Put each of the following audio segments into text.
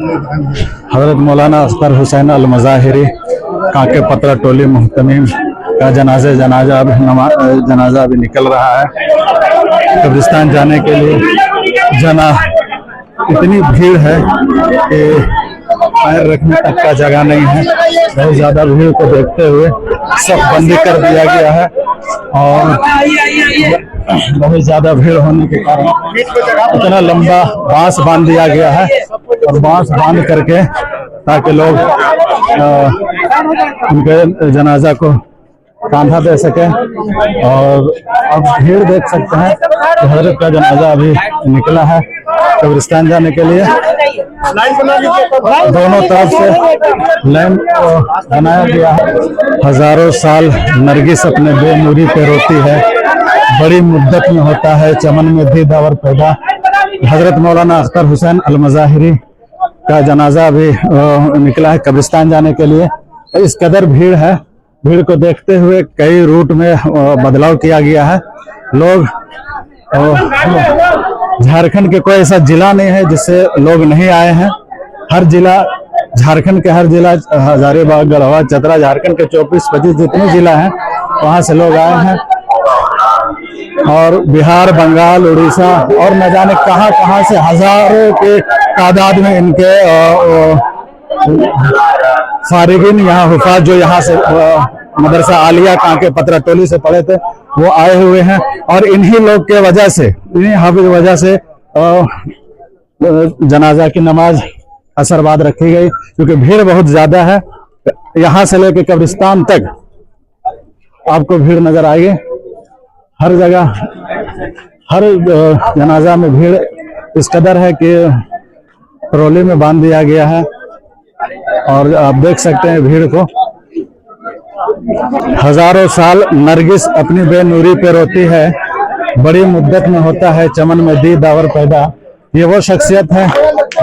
हजरत मौलाना अख्तर हुसैन अल मज़ाहिरी काके पत्रा टोली मुहतमीम का जनाजा अभी निकल रहा है। कब्रिस्तान जाने के लिए इतनी भीड़ है कि पैर रखने तक का जगह नहीं है। बहुत ज़्यादा भीड़ को देखते हुए सब बंदी कर दिया गया है और बहुत ज़्यादा भीड़ होने के कारण इतना लंबा बांस बांध दिया गया है और बांस बांध करके ताकि लोग उनके जनाजा को कांधा दे सके। और अब भीड़ देख सकते हैं कि हजरत का जनाजा अभी निकला है कब्रिस्तान जाने के लिए। दोनों तरफ से लाइन बनाया गया है। हजारों साल नरगिस अपने बेनूरी पे रोती है, बड़ी मुद्दत में होता है चमन में दी दावर पैदा। हजरत मौलाना अख्तर हुसैन अल मज़ाहिरी का जनाजा अभी निकला है कब्रिस्तान जाने के लिए। इस कदर भीड़ है, भीड़ को देखते हुए कई रूट में बदलाव किया गया है। लोग झारखंड के कोई ऐसा जिला नहीं है जिससे लोग नहीं आए हैं। हर जिला, झारखंड के हर जिला, हजारीबाग, गढ़वा, चतरा, झारखंड के 24-25 जितने जिला हैं वहां से लोग आए हैं। और बिहार, बंगाल, उड़ीसा और न जाने कहां कहां से हजारों के तादाद में इनके फारिगीन यहाँ हुफाज जो यहाँ से मदरसा आलिया कांके पत्रा टोली से पढ़े थे वो आए हुए हैं। और इन्हीं लोग के वजह से, इन्हीं हाफिज वजह से जनाजा की नमाज असरबाद रखी गई, क्योंकि भीड़ बहुत ज्यादा है। यहाँ से लेकर कब्रिस्तान तक आपको भीड़ नजर आएगी। हर जगह, हर जनाजा में भीड़ इस कदर है कि ट्रॉली में बांध दिया गया है। और आप देख सकते हैं भीड़ को। हजारों साल नरगिस अपनी बेनूरी पे रोती है, बड़ी मुद्दत में होता है चमन में दी दावर पैदा। ये वो शख्सियत है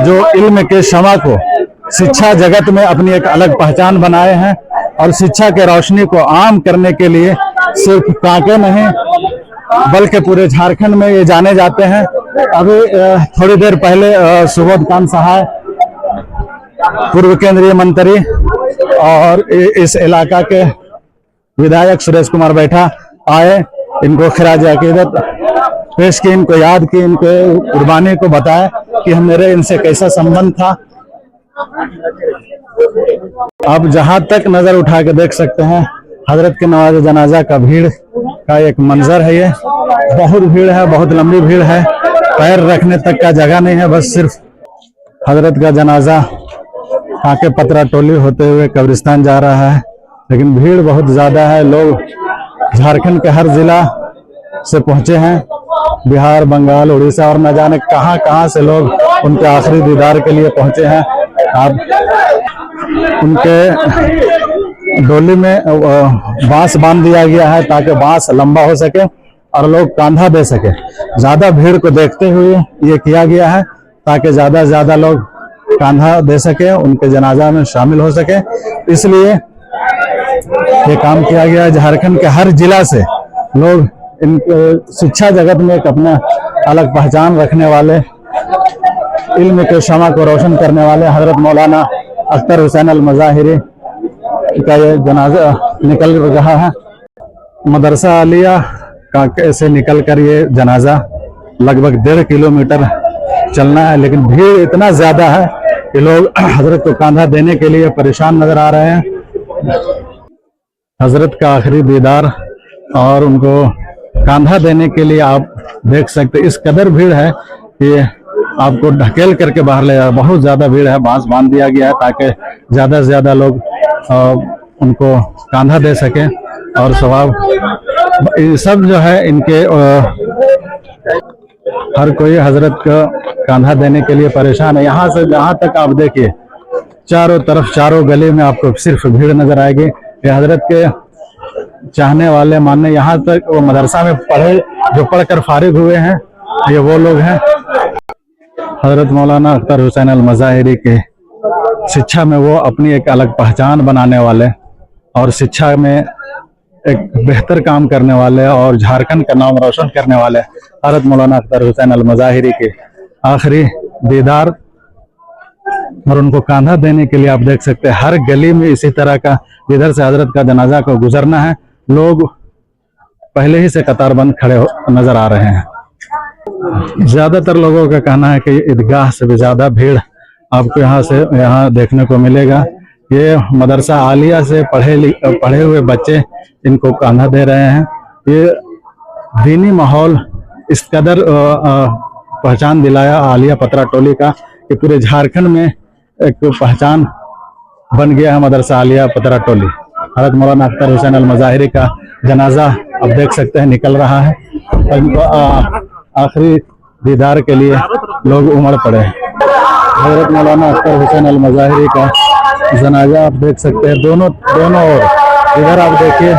जो इल्म के शमा को शिक्षा जगत में अपनी एक अलग पहचान बनाए हैं और शिक्षा के रोशनी को आम करने के लिए सिर्फ कांके नहीं बल्कि पूरे झारखंड में ये जाने जाते हैं। अभी थोड़ी देर पहले सुबोध कांत सहाय, पूर्व केंद्रीय मंत्री और इस इलाका के विधायक सुरेश कुमार बैठा आए, इनको खिराज अकीदत पेश की, इनको याद की, इनको कुर्बानी को बताया कि मेरे इनसे कैसा संबंध था। अब जहां तक नजर उठा के देख सकते हैं हजरत के नवाज जनाजा का भीड़ का एक मंजर है। ये बहुत भीड़ है, बहुत लंबी भीड़ है, पैर रखने तक का जगह नहीं है। बस सिर्फ हजरत का जनाजा कांके पत्रा टोली होते हुए कब्रिस्तान जा रहा है, लेकिन भीड़ बहुत ज्यादा है। लोग झारखंड के हर जिला से पहुंचे हैं, बिहार, बंगाल, उड़ीसा और न जाने कहां कहां से लोग उनके आखिरी दीदार के लिए पहुंचे हैं। आप उनके डोली में बांस बांध दिया गया है ताकि बांस लंबा हो सके और लोग कांधा दे सके। ज्यादा भीड़ को देखते हुए ये किया गया है ताकि ज्यादा से ज्यादा लोग कांधा दे सके, उनके जनाजा में शामिल हो सके। इसलिए ये काम किया गया है। झारखंड के हर जिला से लोग इन शिक्षा जगत में एक अपना अलग पहचान रखने वाले, इल्म के शमा को रोशन करने वाले हजरत मौलाना अख्तर हुसैन अल मज़ाहिरी का ये जनाजा निकल रहा है। मदरसा आलिया कांके से निकल कर ये जनाजा लगभग 1.5 किलोमीटर चलना है, लेकिन भीड़ इतना ज्यादा है कि लोग हजरत को कांधा देने के लिए परेशान नजर आ रहे हैं। हजरत का आखिरी दीदार और उनको कांधा देने के लिए आप देख सकते, इस कदर भीड़ है कि आपको ढकेल करके बाहर ले जाए। बहुत ज्यादा भीड़ है, बांस बांध दिया गया है ताकि ज्यादा से ज्यादा लोग उनको कांधा दे सके। और सवाब सब जो है इनके हर कोई हजरत का कांधा देने के लिए परेशान है। यहाँ से जहाँ तक आप देखिए चारों तरफ, चारों गली में आपको सिर्फ भीड़ नजर आएगी। ये हजरत के चाहने वाले, मानने, यहाँ तक वो मदरसा में पढ़े जो पढ़कर फारिग हुए हैं, ये वो लोग हैं। हजरत मौलाना अख्तर हुसैन अल मज़ाहिरी के शिक्षा में वो अपनी एक अलग पहचान बनाने वाले और शिक्षा में एक बेहतर काम करने वाले और झारखंड का नाम रोशन करने वाले हजरत मौलाना अख्तर हुसैन अल मज़ाहिरी के आखिरी दीदार और उनको कांधा देने के लिए आप देख सकते हैं हर गली में इसी तरह का, जिधर से हजरत का जनाजा को गुजरना है, लोग पहले ही से कतारबंद खड़े नजर आ रहे हैं। ज्यादातर लोगों का कहना है कि ईदगाह से भी ज्यादा भीड़ आपको यहाँ देखने को मिलेगा। ये मदरसा आलिया से पढ़े हुए बच्चे इनको कांधा दे रहे हैं। ये दीनी माहौल इस कदर पहचान दिलाया आलिया पतरा टोली का कि पूरे झारखंड में एक पहचान बन गया है मदरसा आलिया पतरा टोली। हज़रत मौलाना अख्तर हुसैन अल मज़ाहिरी का जनाजा अब देख सकते हैं निकल रहा है। आखिरी दीदार के लिए लोग उमड़ पड़े हैं। हज़रत मौलाना अख्तर हुसैन अल मज़ाहिरी का जनाजा आप देख सकते हैं दोनों ओर। इधर आप देखिए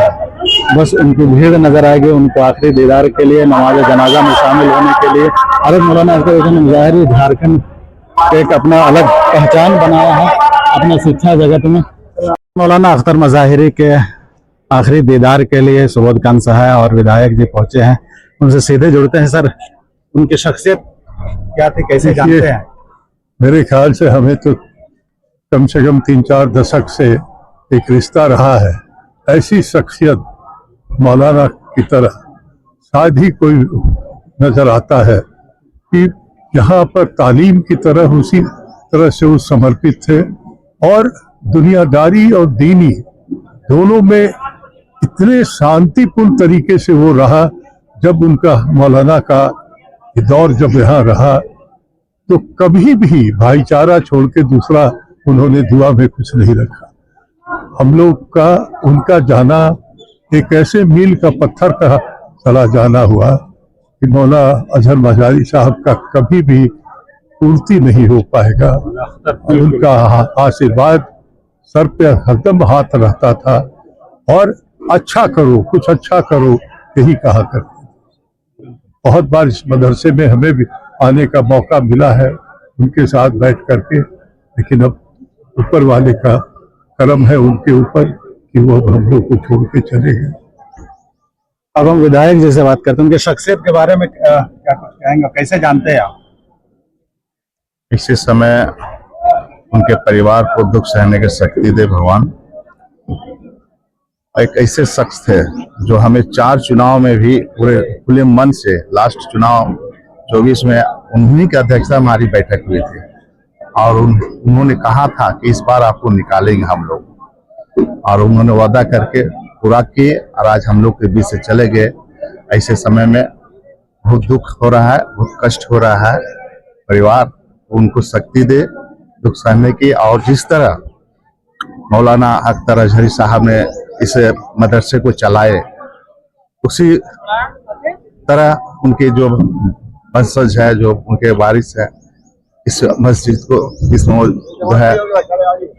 बस उनकी भीड़ नजर आएगी उनको आखिरी दीदार के लिए, नमाज जनाजा में शामिल होने के लिए। हज़रत मौलाना अख्तर हुसैन मज़ाहिरी झारखंड के एक अपना अलग पहचान बनाया है अपने शिक्षा जगत में। मौलाना अख्तर मज़ाहिरी के आखिरी दीदार के लिए सुबोध खान साहब और विधायक जी पहुंचे हैं, उनसे सीधे जुड़ते हैं। सर, उनकी शख्सियत क्या थी, कैसे जानते हैं? मेरे ख्याल से हमें तो कम से कम 3-4 दशक से एक रिश्ता रहा है। ऐसी शख्सियत मौलाना की तरह शायद ही कोई नजर आता है कि यहाँ पर तालीम की तरह उसी तरह से वो समर्पित थे और दुनियादारी और दीनी दोनों में इतने शांतिपूर्ण तरीके से वो रहा। जब उनका मौलाना का दौर जब यहाँ रहा तो कभी भी भाईचारा छोड़ के दूसरा उन्होंने दुआ में कुछ नहीं रखा। हम लोग का उनका जाना एक ऐसे मील का पत्थर का चला जाना हुआ कि मौला अजहर मज़ाहिरी साहब का कभी भी पूर्ति नहीं हो पाएगा। उनका आशीर्वाद सर पे हरदम हाथ रहता था और अच्छा करो, कुछ अच्छा करो, यही कहा करते। बहुत बार इस मदरसे में हमें भी आने का मौका मिला है उनके साथ बैठ करके, लेकिन अब ऊपर वाले का करम है उनके ऊपर कि वो हम लोग को छोड़ के चले गए। अब हम विधायक जी से बात करते हैं, उनके शख्सियत के बारे में क्या कुछ कहेंगे, कैसे जानते हैं आप? इसी समय उनके परिवार को दुख सहने की शक्ति दे भगवान। एक ऐसे शख्स थे जो हमें 4 चुनाव में भी पूरे खुले मन से, लास्ट चुनाव 24 में उन्हीं की अध्यक्षता में हमारी बैठक हुई थी और उन्होंने कहा था कि इस बार आपको निकालेंगे हम लोग, और उन्होंने वादा करके पूरा किए और आज हम लोग के बीच से चले गए। ऐसे समय में बहुत दुख हो रहा है, बहुत कष्ट हो रहा है। परिवार उनको शक्ति दे दुख सहने की, और जिस तरह मौलाना अख्तर अजहरी साहब ने इस मदरसे को चलाए उसी तरह उनके जो वंशज है, जो उनके वारिस है, इस मस्जिद को जो है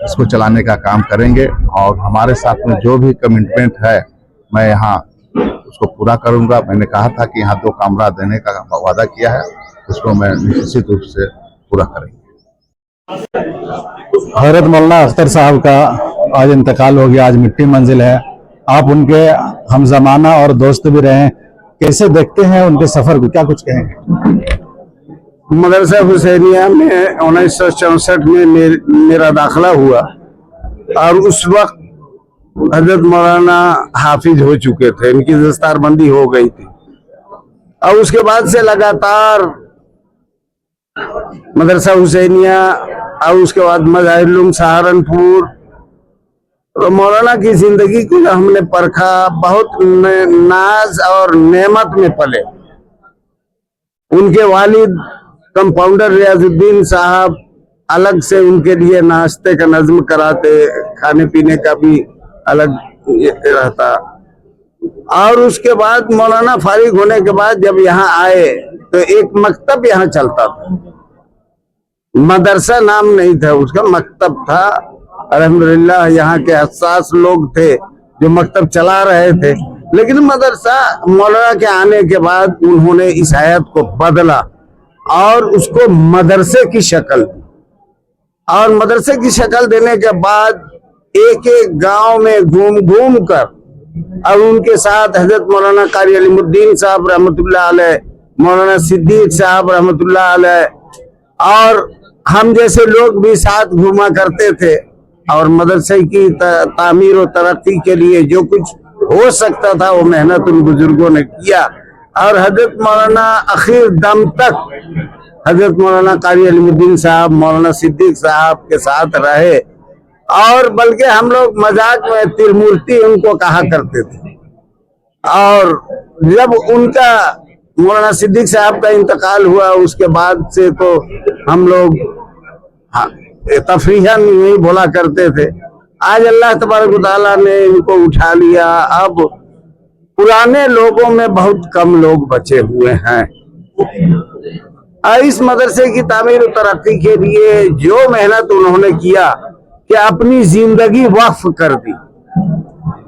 इसको चलाने का काम करेंगे। और हमारे साथ में जो भी कमिटमेंट है मैं यहाँ उसको पूरा करूँगा। मैंने कहा था कि यहाँ 2 कमरा देने का वादा किया है, उसको मैं निश्चित रूप से पूरा करेंगे। हज़रत मौलाना अख्तर साहब का आज इंतकाल हो गया, आज मिट्टी मंजिल है। आप उनके हम जमाना और दोस्त भी रहे, कैसे देखते हैं उनके सफर को, क्या कुछ कहेंगे? मदरसा हुसैनिया में 1964 में मेरा दाखिला हुआ और उस वक्त हजरत मौलाना हाफिज हो चुके थे, इनकी दस्तारबंदी हो गई थी। और उसके बाद से लगातार मदरसा हुसैनिया और उसके बाद मज़ाहिरुल सहारनपुर, तो मौलाना की जिंदगी को हमने परखा। बहुत नाज और नेमत में पले। उनके वालिद कंपाउंडर रियाजुद्दीन साहब अलग से उनके लिए नाश्ते का नज्म कराते, खाने पीने का भी अलग रहता। और उसके बाद मौलाना फारिग होने के बाद जब यहाँ आए तो एक मकतब यहाँ चलता था, मदरसा नाम नहीं था उसका, मकतब था। अल्हम्दुलिल्लाह यहाँ के हसास लोग थे जो मकतब चला रहे थे। लेकिन मदरसा मौलाना के आने के बाद उन्होंने इस हयात को बदला और उसको मदरसे की शक्ल दी। और मदरसे की शक्ल देने के बाद एक एक गांव में घूम घूम कर, और उनके साथ हजरत मौलाना कारी अलीमुद्दीन साहब रहमतुल्लाह अलैह, मौलाना सिद्दीक साहब रहमतुल्लाह अलैह, और हम जैसे लोग भी साथ घूमा करते थे और मदरसे की तामीर और तरक्की के लिए जो कुछ हो सकता था वो मेहनत उन बुजुर्गों ने किया। और हजरत मौलाना आखिर दम तक हजरत मौलाना कारी अलीमुद्दीन साहब, मौलाना सिद्दीक साहब के साथ रहे। और बल्कि हम लोग मजाक में त्रिमूर्ति उनको कहा करते थे। और जब उनका मौलाना सिद्दीक साहब का इंतकाल हुआ उसके बाद से तो हम लोग तफरीहन यही बोला करते थे। आज अल्लाह तबारक व तआला ने इनको उठा लिया। अब पुराने लोगों में बहुत कम लोग बचे हुए हैं। इस मदरसे की तामीर और तरक्की के लिए जो मेहनत उन्होंने किया कि अपनी जिंदगी वक्फ कर दी।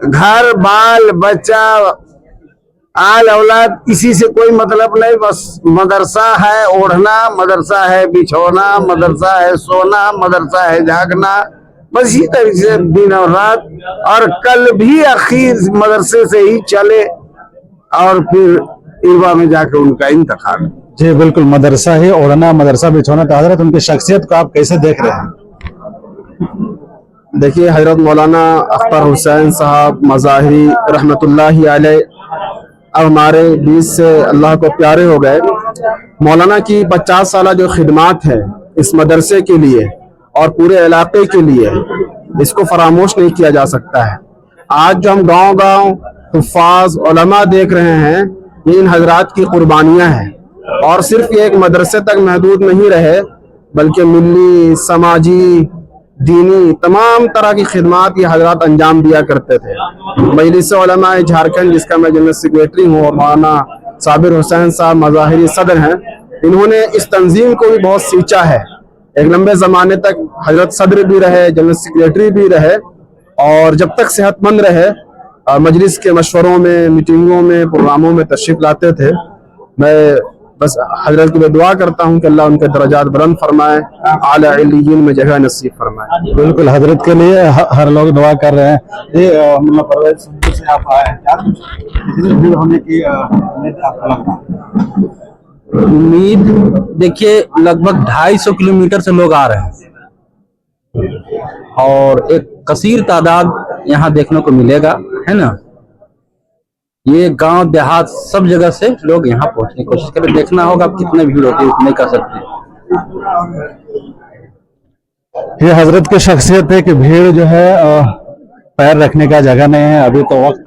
घर बाल बच्चा आल औलाद किसी से कोई मतलब नहीं, बस मदरसा है ओढ़ना, मदरसा है बिछोना, मदरसा है सोना, मदरसा है जागना, बस इसी तरीके से दिन और रात। और कल भी आखिर मदरसे से ही चले और फिर इरवा में जाकर उनका इंतकाल। जी बिल्कुल, मदरसा ही ओढ़ना, मदरसा बिछोना। तो हजरत उनकी शख्सियत को आप कैसे देख रहे हैं? देखिए, हजरत मौलाना अख्तर हुसैन साहब मज़ाहिरी रहमतुल्लाहि अलैह अब हमारे बीच से अल्लाह को प्यारे हो गए। मौलाना की 50 साल जो खिदमात है इस मदरसे के लिए और पूरे इलाके के लिए, इसको फरामोश नहीं किया जा सकता है। आज जो हम गांव गांव हुफ्फाज उलमा देख रहे हैं, ये इन हजरात की कुर्बानियां हैं। और सिर्फ ये एक मदरसे तक महदूद नहीं रहे, बल्कि मिली, समाजी, दीनी तमाम तरह की खिदमात ये हजरात अंजाम दिया करते थे। मजलिस उलमा झारखंड, जिसका मैं जनरल सेक्रेटरी हूँ, और मौलाना साबिर हुसैन साहब मज़ाहिरी सदर हैं, इन्होंने इस तंजीम को भी बहुत सींचा है। एक लंबे ज़माने तक हजरत सदर भी रहे, जनरल सेक्रेटरी भी रहे, और जब तक सेहतमंद रहे मजलिस के मशवरों में, मीटिंगों में, प्रोग्रामों में तशरीफ लाते थे। मैं बस हजरत की मैं दुआ करता हूँ कि अल्लाह उनके दर्जात बुलंद फरमाए, आला इल्लियीन में जगह नसीब फरमाए। बिल्कुल, हजरत के लिए हर लोग दुआ कर रहे हैं। ये मतलब परवेज से आप आए हैं, क्या कितनी भीड़ होने की उम्मीद आपको लगता है? उम्मीद देखिए, लगभग 250 किलोमीटर से लोग आ रहे हैं और एक कसीर तादाद यहाँ देखने को मिलेगा, है ना। ये गांव देहात सब जगह से लोग यहाँ पहुंचने की कोशिश करें। देखना होगा अब कितने भीड़ होती है, उतने कर सकते हैं। ये हजरत की शख्सियत है कि भीड़ जो है पैर रखने का जगह नहीं है। अभी तो वक्त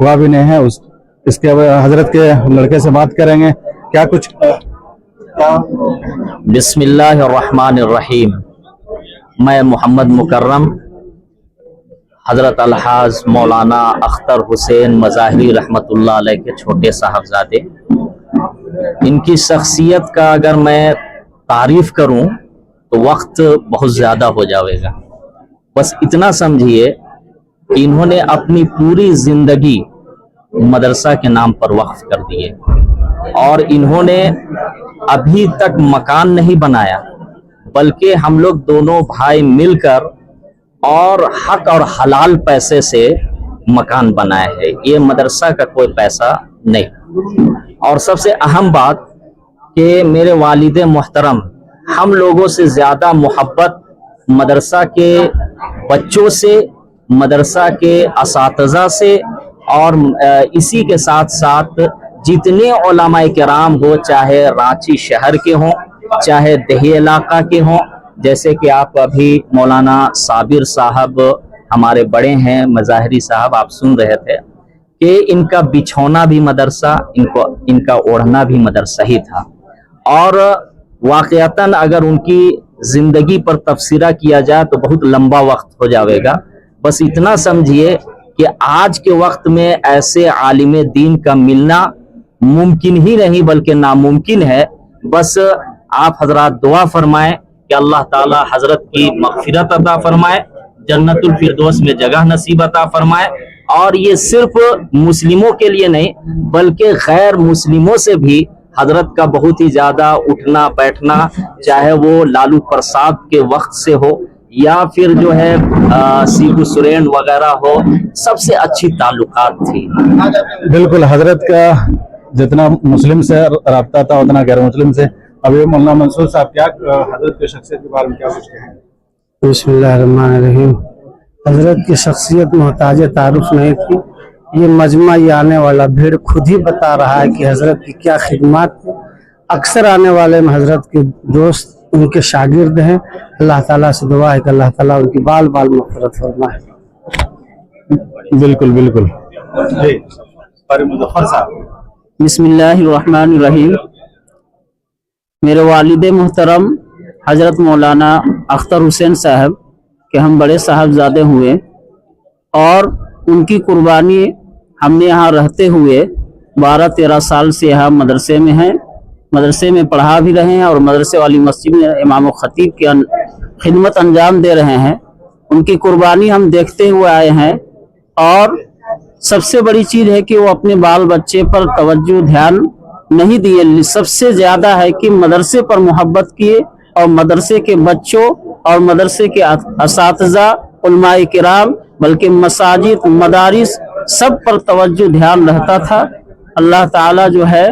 हुआ भी नहीं है। इसके हजरत के लड़के से बात करेंगे। क्या कुछ बिस्मिल्लाहिर्रहमानिर्रहीम। मैं मोहम्मद मुकर्रम हजरत अलहाज मौलाना अख्तर हुसैन मज़ाहिरी रहमतुल्लाह अलैह के छोटे साहबजादे। इनकी शख्सियत का अगर मैं तारीफ करूं तो वक्त बहुत ज़्यादा हो जाएगा। बस इतना समझिए कि इन्होंने अपनी पूरी ज़िंदगी मदरसा के नाम पर वक्फ कर दिए और इन्होंने अभी तक मकान नहीं बनाया, बल्कि हम लोग दोनों भाई मिलकर और हक और हलाल पैसे से मकान बनाए हैं। ये मदरसा का कोई पैसा नहीं। और सबसे अहम बात कि मेरे वालिद मोहतरम हम लोगों से ज़्यादा मोहब्बत मदरसा के बच्चों से, मदरसा के असातिज़ा से, और इसी के साथ साथ जितने उलमाए किराम हो, चाहे रांची शहर के हों, चाहे दही इलाका के हों, जैसे कि आप अभी मौलाना साबिर साहब हमारे बड़े हैं, मज़ाहिरी साहब, आप सुन रहे थे कि इनका बिछौना भी मदरसा, इनका ओढ़ना भी मदरसा ही था। और वाक़यातन अगर उनकी ज़िंदगी पर तफसीरा किया जाए तो बहुत लंबा वक्त हो जाएगा। बस इतना समझिए कि आज के वक्त में ऐसे आलिम दीन का मिलना मुमकिन ही नहीं बल्कि नामुमकिन है। बस आप हजरात दुआ फरमाएं कि अल्लाह ताला हजरत की मग़फ़िरत अता फरमाए, जन्नतुल फिरदौस में जगह नसीब अता फरमाए। और ये सिर्फ मुस्लिमों के लिए नहीं बल्कि गैर मुस्लिमों से भी हजरत का बहुत ही ज्यादा उठना बैठना, चाहे वो लालू प्रसाद के वक्त से हो या फिर जो है सीबू सुरेन वगैरह हो, सबसे अच्छी ताल्लुकात थी। बिल्कुल, हजरत का जितना मुस्लिम से रब्ता था उतना गैर मुस्लिम से अभी मौलाना मंसूर साहब क्या हजरत की शख्सियत के बारे में क्या कुछ कहेंगे? बिस्मिल्लाहिर्रहमानिर्रहीम। हजरत की शख्सियत मोहताज तारुफ नहीं थी। ये मजमा, ये आने वाला भीड़ खुद ही बता रहा है कि हजरत की क्या खिदमत। अक्सर आने वाले में हजरत के दोस्त, उनके शागिर्द हैं। अल्लाह ताला से दुआ है कि अल्लाह ताला उनकी बाल बाल मग़फ़िरत फरमाए। बिल्कुल बिल्कुल जी। कारी मुज़फ़्फ़र साहब। बिस्मिल्लाहिर्रहमानिर्रहीम। मेरे वालिद मोहतरम हजरत मौलाना अख्तर हुसैन साहब के हम बड़े साहबजादे हुए और उनकी कुर्बानी हमने यहाँ रहते हुए 12-13 साल से यहाँ मदरसे में हैं। मदरसे में पढ़ा भी रहे हैं और मदरसे वाली मस्जिद में इमाम खतीब की खिदमत अंजाम दे रहे हैं। उनकी कुर्बानी हम देखते हुए आए हैं और सबसे बड़ी चीज़ है कि वो अपने बाल बच्चे पर तवज्जो ध्यान नहीं दिए। सबसे ज़्यादा है कि मदरसे पर मोहब्बत किए और मदरसे के बच्चों और मदरसे के असातिज़ा, उलमाए किराम, बल्कि मसाजिद, मदारिस सब पर तवज्जो ध्यान रहता था। अल्लाह ताला जो है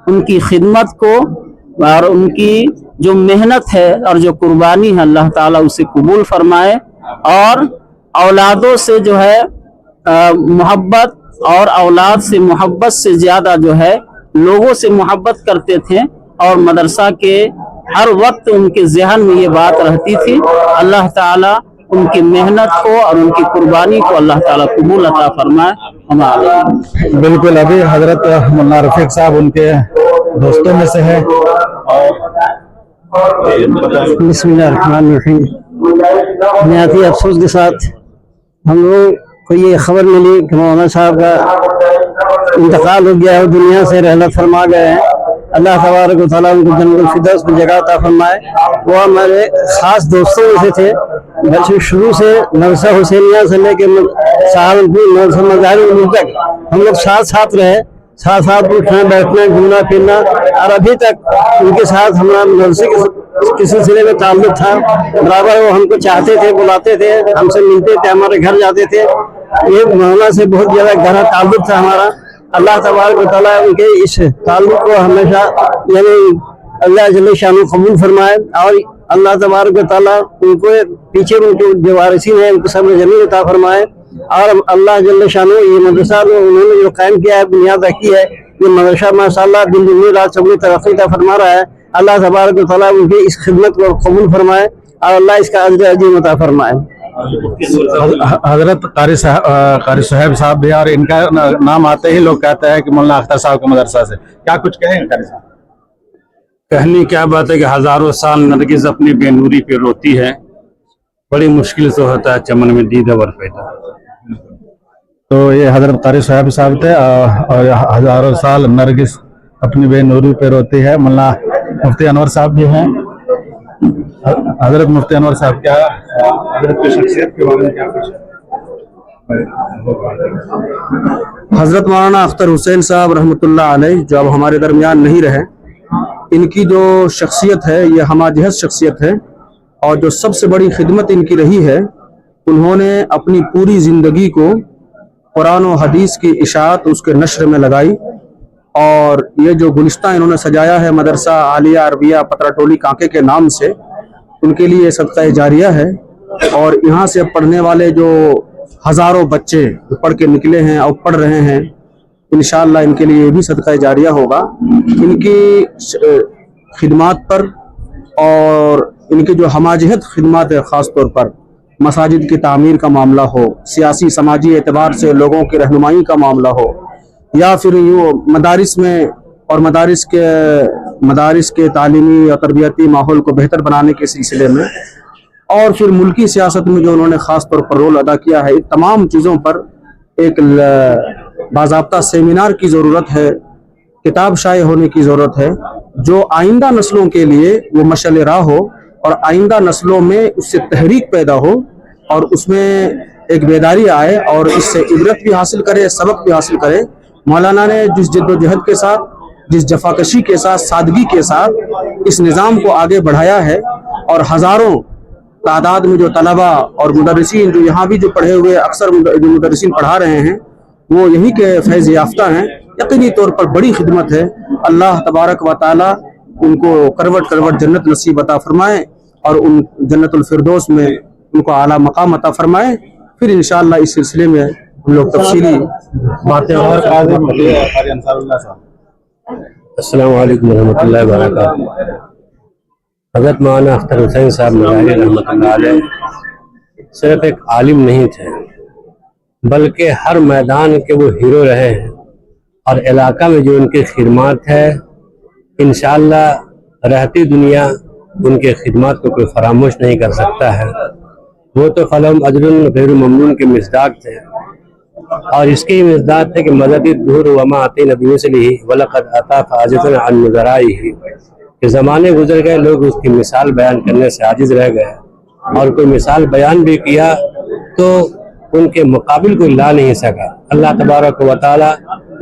उनकी खिदमत को और उनकी जो मेहनत है और जो कुर्बानी है अल्लाह ताला उसे कबूल फरमाए। और औलादों से जो है मोहब्बत और औलाद से मोहब्बत से ज़्यादा जो है लोगों से मोहब्बत करते थे और मदरसा के हर वक्त उनके जहन में ये बात रहती थी। अल्लाह ताला उनकी मेहनत को और उनकी कुर्बानी को अल्लाह ताला कबूल अता फरमाए। हमारे बिल्कुल अभी हजरत मुन्ना रफीक साहब उनके दोस्तों में से है। बिस्मिल्लाहिर्रहमानिर्रहीम। निहायती अफसोस के साथ हम लोग को ये खबर मिली कि मौलाना साहब का इंतकाल हो गया है, दुनिया से रहमत फरमा गए हैं। अल्लाह तबारक व तआला उनको जन्नतुल फिरदौस में जगह अता फरमाए। वो हमारे खास दोस्तों में से थे। बल्कि शुरू से मदरसा हुसैनिया से लेके सहारनपुर मदरसा मज़ाहिर तक हम लोग साथ साथ रहे, साथ साथ उठना बैठना घूमना फिरना, और अभी तक उनके साथ हमारा मदरसे के सिलसिले में ताल्लुक था। बराबर वो हमको चाहते थे, बुलाते थे, हमसे मिलते थे, हमारे घर जाते थे। ये मौलाना से बहुत ज़्यादा गहरा ताल्लुक था हमारा। अल्लाह तबारक व तआला उनके इस ताल्लुक को हमेशा यानी अल्लाह जल्ल शानु कबूल फरमाए और अल्लाह तबारक व तआला उनको पीछे उनके जो वारिसीन हैं उनको सब जमीन अता फरमाए। और अल्लाह जल्ल शानु ये मदरसा उन्होंने जो कायम किया है, बुनियाद रखी है, ये मदरसा माशाअल्लाह दिन दिन रात सबको तरक्की अता फरमा रहा है। अल्लाह तबारक व तआला उनकी इस खिदमत को कबूल फरमाए और अल्लाह इसका अजर अजीम अता फरमाए। हजरत कारी साहब साहब भी, और इनका नाम आते ही लोग कहते हैं कि मौलाना अख्तर साहब के मदरसा से, क्या कुछ कहेंगे कारी साहब? कहने क्या बात है कि हजारों साल नरगिस अपनी बेनूरी पे रोती है, बड़ी मुश्किल से होता है चमन में दीदावर पैदा। तो ये हजरत कारी साहब थे और हजारों साल नरगिस अपनी बेनूरी पे रोती है। मौलाना मुफ्ती अनवर साहब भी हैं। हजरत मुफ्ती अनवर साहब, क्या हजरत की शख्सियत के बारे में क्या कुछ? हजरत मौलाना अख्तर हुसैन साहब रहमतुल्लाह अलैह जो अब हमारे दरमियान नहीं रहे, इनकी जो शख्सियत है ये हमाजहत शख्सियत है और जो सबसे बड़ी खिदमत इनकी रही है, उन्होंने अपनी पूरी ज़िंदगी को कुरान और हदीस की इशाअत उसके नश्र में लगाई। और ये जो गुलिस्तान इन्होंने सजाया है मदरसा आलिया अरबिया पतराटोली कांके के नाम से, उनके लिए सदका जारिया है। और यहाँ से पढ़ने वाले जो हज़ारों बच्चे जो पढ़ के निकले हैं और पढ़ रहे हैं, इंशाअल्लाह इनके लिए ये भी सदका जारिया होगा। इनकी खिदमात पर और इनकी जो हमाजहत खिदमात है, ख़ास तौर पर मसाजिद की तामीर का मामला हो, सियासी समाजी एतबार से लोगों की रहनुमाई का मामला हो, या फिर यूँ मदारिस में और मदारिस के तालीमी और तरबियती माहौल को बेहतर बनाने के सिलसिले में, और फिर मुल्की सियासत में जो उन्होंने ख़ास तौर पर रोल अदा किया है, इन तमाम चीज़ों पर एक बाज़ाब्ता सेमिनार की ज़रूरत है, किताब शाये होने की ज़रूरत है, जो आइंदा नस्लों के लिए वो मशअल राह हो और आइंदा नस्लों में उससे तहरीक पैदा हो और उसमें एक बेदारी आए और इससे इबरत भी हासिल करे, सबक भी हासिल करे। मौलाना ने जिस जद्दोजहद के साथ, जिस जफाकशी के साथ, सादगी के साथ इस निज़ाम को आगे बढ़ाया है और हज़ारों तादाद में जो तलबा और मुदर्रिसीन जो यहाँ भी जो पढ़े हुए अक्सर जो मुदर्रिसीन पढ़ा रहे हैं वो यहीं के फैज़ याफ्ता हैं। यकीनी तौर पर बड़ी खिदमत है। अल्लाह तबारक व तआला उनको करवट करवट जन्नत नसीब अता फरमाए और उन जन्नतुल फिरदौस में उनको आला मकाम अता फरमाए। फिर इंशाअल्लाह इस सिलसिले में हम लोग तफसीली बातें और अस्सलाम वालेकुम रहमतुल्लाहि व बरकातहू। हज़रत मौलाना अख्तर हुसैन साहब मज़ाहिरी रहमतुल्लाह अलैह सिर्फ एक आलिम नहीं थे, बल्कि हर मैदान के वो हीरो रहे हैं और इलाका में जो उनकी खिदमत है, इंशाअल्लाह रहती दुनिया उनके खिदमत को कोई फरामोश नहीं कर सकता है। वो तो फलम अजरुन गैर ममनून के मिसदाक थे और इसके ही मिसदाक थे कि मदद दूर वमा आते नबी से ली वलक़द अता फाजितन अन नज़राई ही कि ज़माने गुजर गए, लोग उसकी मिसाल बयान करने से आजिज़ रह गए और कोई मिसाल बयान भी किया तो उनके मुकाबिल कोई ला नहीं सका। अल्लाह तबारक व तआला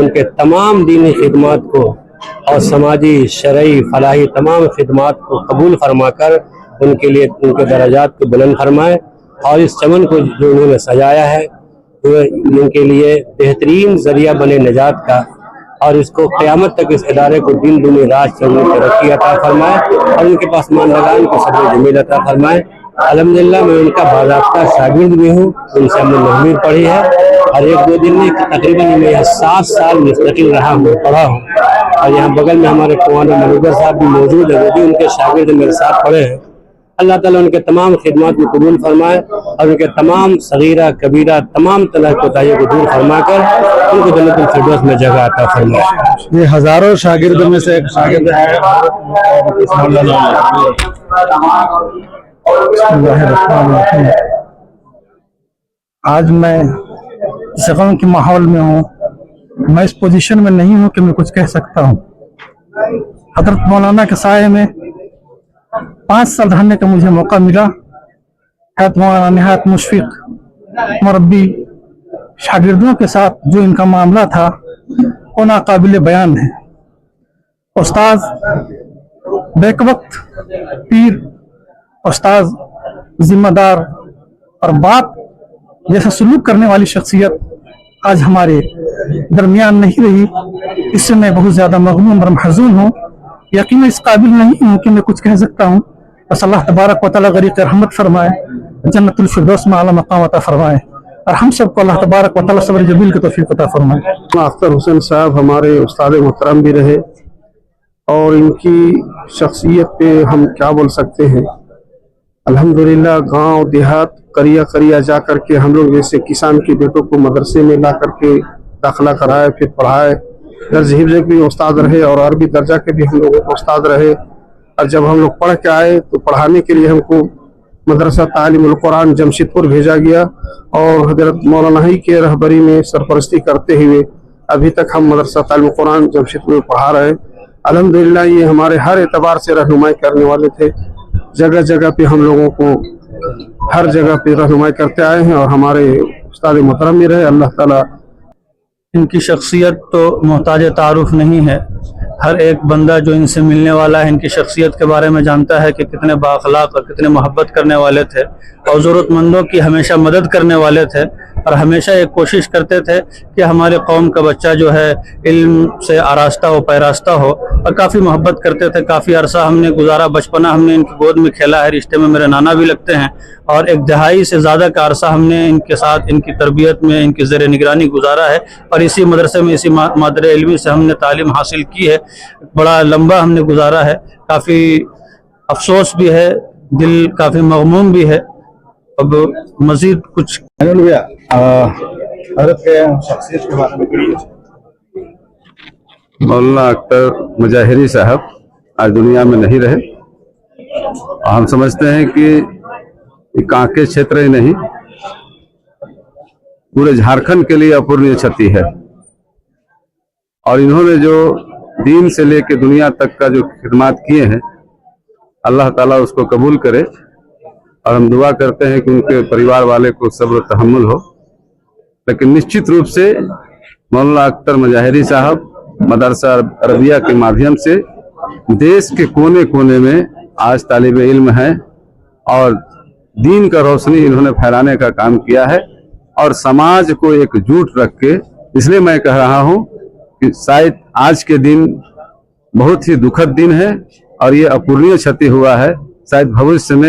उनके तमाम दीनी खिदमत को और समाजी शरई फलाही तमाम खिदमत को कबूल फरमाकर उनके लिए उनके दराजात को बुलंद फरमाए और इस चमन को जो उन्होंने सजाया है वो उनके लिए बेहतरीन जरिया बने निजात का और इसको क़यामत तक इस इदारे को दिन दुनी रात चलने की तरक्की अता फरमाए और उनके पासमानदान को सब्र जमील अता फरमाए। अल्हम्दुलिल्लाह मैं उनका बाज़ाब्ता शागिर्द भी हूँ, उनसे हमने महमीर पढ़ी है और एक दो दिन में तकरीबन मैं यहाँ 7 साल मुस्तकिल रहा हूँ, पढ़ा हूँ और यहाँ बगल में हमारे कुआना मनुगर साहब भी मौजूद है, वो भी उनके शागिर्द मेरे साथ पढ़े हैं। अल्लाह ताला उनके तमाम खिदमत को कबूल फरमाए और उनके तमाम सगीरा कबीरा तमाम तरह कोताहियों को दूर फरमा कर उनको जन्नतुल फिरदौस में जगह अता फरमाए। ये हजारों शागिर्दों में से एक शागिर्द है। आज मैं इस गम के माहौल में हूँ, मैं इस पोजीशन में नहीं हूँ कि मैं कुछ कह सकता हूँ। हजरत मौलाना के साये में 5 साल रहने का मुझे मौका मिला। हजरत मौलाना निहायत मुशफिक मुरब्बी, शागिर्दों के साथ जो इनका मामला था वो नाकाबिले बयान है। उस्ताद बेकवक्त पीर, उस्ताद जिम्मेदार और बाप जैसा सलूक करने वाली शख्सियत आज हमारे दरमियान नहीं रही। इससे मैं बहुत ज़्यादा मगमूम और महज़ून हूँ। यकीन इस काबिल नहीं हूँ कि मैं कुछ कह सकता हूँ। बस अल्लाह तबारक व तआला गरीक़ रहमत फरमाए, जन्नतुल फिरदौस में आला मकाम अता फरमाए और हम सबको अल्लाह तबारक व तआला सब्र जमील की तौफीक अता फरमाए। अख्तर हुसैन साहब हमारे उस्ताद मोहतरम भी रहे और इनकी शख्सियत पे हम क्या बोल सकते हैं। अल्हम्दुलिल्लाह गांव देहात करिया करिया जा करके हम लोग जैसे किसान के बेटों को मदरसे में ला करके दाखिला कराए, फिर पढ़ाए। दर्ज हिफ्ज़ के भी उस्ताद रहे और अरबी दर्जा के भी हम लोगों को उस्ताद रहे और जब हम लोग पढ़ के आए तो पढ़ाने के लिए हमको मदरसा तालीमुल कुरान जमशेदपुर भेजा गया और हजरत मौलाना ही के रहबरी में सरपरस्ती करते हुए अभी तक हम मदरसा तालीमुल कुरान जमशेदपुर में पढ़ा रहे। अल्हम्दुलिल्लाह ये हमारे हर एतबार से रहनुमाई करने वाले थे। जगह जगह पे हम लोगों को हर जगह पे रहनुमाई करते आए हैं और हमारे उस्ताद मोहतरम भी रहे। अल्लाह ताला इनकी शख्सियत तो मोहताज तारुफ नहीं है। हर एक बंदा जो इनसे मिलने वाला है इनकी शख्सियत के बारे में जानता है कि कितने बाअखलाक और कितने मोहब्बत करने वाले थे और ज़रूरतमंदों की हमेशा मदद करने वाले थे और हमेशा एक कोशिश करते थे कि हमारे कौम का बच्चा जो है इल्म से आरास्ता हो, पैरास्ता हो और काफ़ी मोहब्बत करते थे। काफ़ी अरसा हमने गुजारा, बचपना हमने इनकी गोद में खेला है, रिश्ते में मेरे नाना भी लगते हैं और एक दहाई से ज़्यादा का अरसा हमने इनके साथ इनकी तरबियत में इनकी ज़ेर निगरानी गुजारा है और इसी मदरसे में इसी मादरे इल्मी से हमने तालीम हासिल की है। बड़ा लंबा हमने गुजारा है, काफ़ी अफसोस भी है, दिल काफ़ी मगमूम भी है। अब मजीद कुछ मौलाना अख्तर मुजाहिरी साहब आज दुनिया में नहीं रहे और हम समझते हैं कि कांके क्षेत्र ही नहीं पूरे झारखंड के लिए अपूर्णीय क्षति है और इन्होंने जो दीन से लेकर दुनिया तक का जो खिदमत किए हैं अल्लाह ताला उसको कबूल करे और हम दुआ करते हैं कि उनके परिवार वाले को सब्र तहम्मुल हो। लेकिन निश्चित रूप से मौलाना अख्तर मुजाहिरी साहब मदरसा अरबिया के माध्यम से देश के कोने कोने में आज तालिब इल्म हैं और दीन का रोशनी इन्होंने फैलाने का काम किया है और समाज को एकजुट रख के, इसलिए मैं कह रहा हूं कि शायद आज के दिन बहुत ही दुखद दिन है और ये अपूर्णीय क्षति हुआ है। शायद भविष्य में